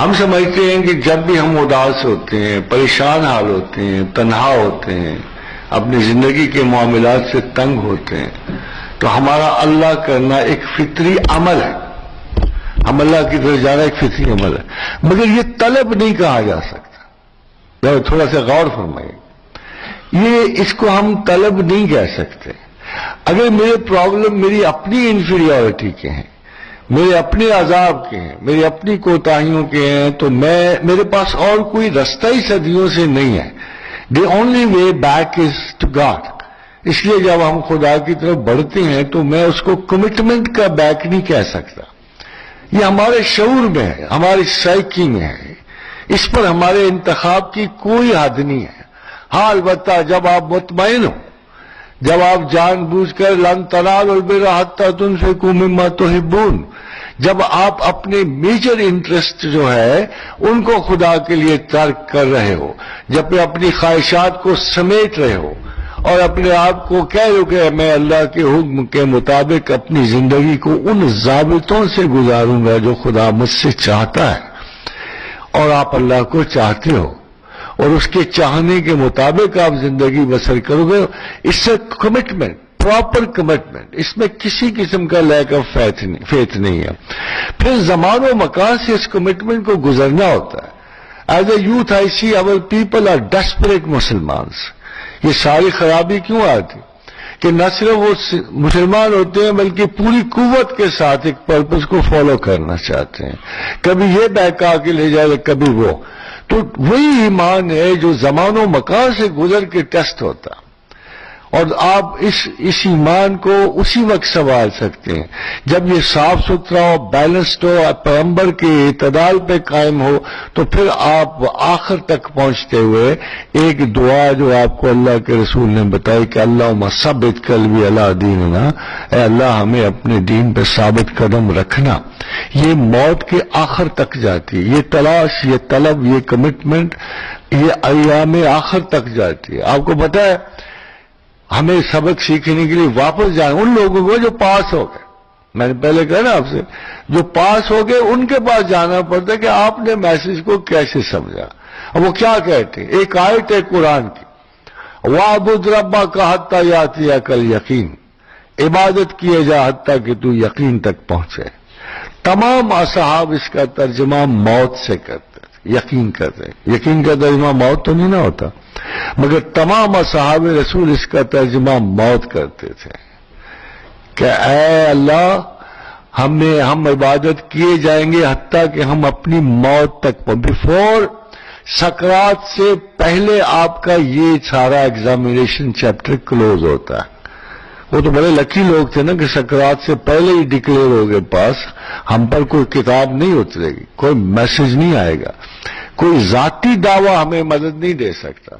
ہم سمجھتے ہیں کہ جب بھی ہم اداس ہوتے ہیں، پریشان حال ہوتے ہیں، تنہا ہوتے ہیں، اپنی زندگی کے معاملات سے تنگ ہوتے ہیں، تو ہمارا اللہ کرنا ایک فطری عمل ہے، ہم اللہ کی طرف جانا ایک فطری عمل ہے، مگر یہ طلب نہیں کہا جا سکتا۔ تھوڑا سا غور فرمائیے، یہ اس کو ہم طلب نہیں کہہ سکتے۔ اگر میرے پرابلم میری اپنی انفیریورٹی کے ہیں، میرے اپنے عذاب کے ہیں، میری اپنی کوتاہیوں کے ہیں، تو میرے پاس اور کوئی رستہ ہی صدیوں سے نہیں ہے۔ The only way back is to God. اس لیے جب ہم خدا کی طرف بڑھتے ہیں تو میں اس کو کمٹمنٹ کا بیک نہیں کہہ سکتا۔ یہ ہمارے شعور میں ہے، ہماری سائیکی میں ہے، اس پر ہمارے انتخاب کی کوئی حد نہیں ہے۔ ہاں البتہ جب آپ مطمئن ہو، جب آپ جان بوجھ کر لن تنالوا البر حتی تنفقوا مما تحبون، جب آپ اپنے میجر انٹرسٹ جو ہے ان کو خدا کے لیے ترک کر رہے ہو، جب اپنی خواہشات کو سمیٹ رہے ہو اور اپنے آپ کو کہہ رہے ہو کہ میں اللہ کے حکم کے مطابق اپنی زندگی کو ان ضابطوں سے گزاروں گا جو خدا مجھ سے چاہتا ہے، اور آپ اللہ کو چاہتے ہو اور اس کے چاہنے کے مطابق آپ زندگی بسر کرو گے، اس سے کمٹمنٹ، پراپر کمٹمنٹ، اس میں کسی قسم کا لیک آف فیتھ نہیں ہے۔ پھر زمان و مکان سے اس کمٹمنٹ کو گزرنا ہوتا ہے۔ As a youth I see our people are desperate مسلمانس۔ یہ ساری خرابی کیوں آتی کہ نہ صرف وہ مسلمان ہوتے ہیں بلکہ پوری قوت کے ساتھ ایک پرپس کو فالو کرنا چاہتے ہیں، کبھی یہ بہکا کے لے جائے کبھی وہ۔ تو وہی ایمان ہے جو زمان و مکان سے گزر کے ٹیسٹ ہوتا، اور آپ اس ایمان کو اسی وقت سنبھال سکتے ہیں جب یہ صاف ستھرا ہو، بیلنسڈ ہو، پیغمبر کے اعتدال پہ قائم ہو، تو پھر آپ آخر تک پہنچتے ہوئے ایک دعا جو آپ کو اللہ کے رسول نے بتائی کہ اللہم ثبت قلبی علی دیننا، اے اللہ ہمیں اپنے دین پہ ثابت قدم رکھنا، یہ موت کے آخر تک جاتی ہے، یہ تلاش، یہ طلب، یہ کمٹمنٹ، یہ ایام آخر تک جاتی ہے۔ آپ کو پتہ ہے ہمیں سبق سیکھنے کے لیے واپس جائیں ان لوگوں کو جو پاس ہو گئے، میں نے پہلے کہا نا آپ سے، جو پاس ہو گئے ان کے پاس جانا پڑتا ہے کہ آپ نے میسج کو کیسے سمجھا۔ اب وہ کیا کہتے ہیں، ایک آیت ہے قرآن کی، وَاعْبُدْ رَبَّكَ حَتَّى يَأْتِيَكَ الْيَقِينُ، عبادت کیے جا حتیٰ کہ تو یقین تک پہنچے۔ تمام اصحاب اس کا ترجمہ موت سے کرتے تھے، یقین کرتے، یقین کا ترجمہ موت تو نہیں نہ ہوتا، مگر تمام اصحاب رسول اس کا ترجمہ موت کرتے تھے کہ اے اللہ ہم عبادت کیے جائیں گے حتیٰ کہ ہم اپنی موت تک بیفور سکرات سے پہلے آپ کا یہ سارا ایگزامینیشن چیپٹر کلوز ہوتا ہے۔ وہ تو بڑے لکی لوگ تھے نا کہ سکرات سے پہلے ہی ڈکلیئر ہو گئے پاس، ہم پر کوئی کتاب نہیں اترے گی، کوئی میسج نہیں آئے گا، کوئی ذاتی دعویٰ ہمیں مدد نہیں دے سکتا۔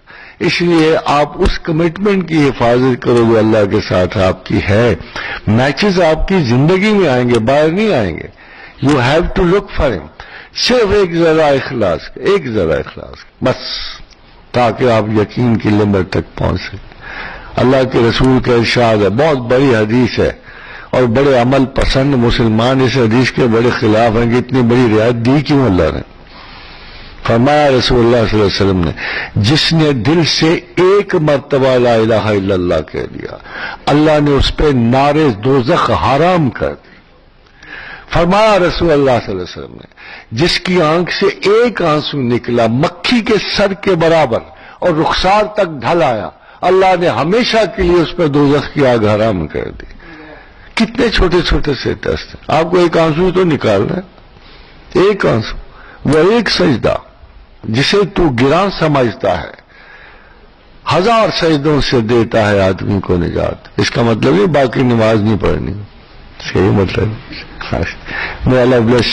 اس لیے آپ اس کمٹمنٹ کی حفاظت کرو جو اللہ کے ساتھ آپ کی ہے۔ میچز آپ کی زندگی میں آئیں گے، باہر نہیں آئیں گے۔ You have to look for ہم، صرف ایک ذرا اخلاص بس، تاکہ آپ یقین کی لمٹ تک پہنچ سکیں۔ اللہ کے رسول کا ارشاد ہے، بہت بڑی حدیث ہے، اور بڑے عمل پسند مسلمان اس حدیث کے بڑے خلاف ہیں کہ اتنی بڑی رعایت دی کیوں اللہ نے۔ فرمایا رسول اللہ صلی اللہ علیہ وسلم نے، جس نے دل سے ایک مرتبہ لا الہ الا اللہ کہہ دیا، اللہ نے اس پہ نار دوزخ حرام کر دی۔ فرمایا رسول اللہ صلی اللہ علیہ وسلم نے، جس کی آنکھ سے ایک آنسو نکلا مکھی کے سر کے برابر اور رخسار تک ڈھل آیا، اللہ نے ہمیشہ کے لیے اس پہ دوزخ کی آگ حرام کر دی۔ کتنے چھوٹے چھوٹے سے ٹیسٹ ہیں، آپ کو ایک آنسو تو نکالنا ہے، ایک آنسو، وہ ایک سجدہ جسے تو گراں سمجھتا ہے 1000 سجدوں سے دیتا ہے آدمی کو نجات۔ اس کا مطلب ہے باقی نماز نہیں پڑھنی، صحیح مطلب۔ میں اللہ بلیس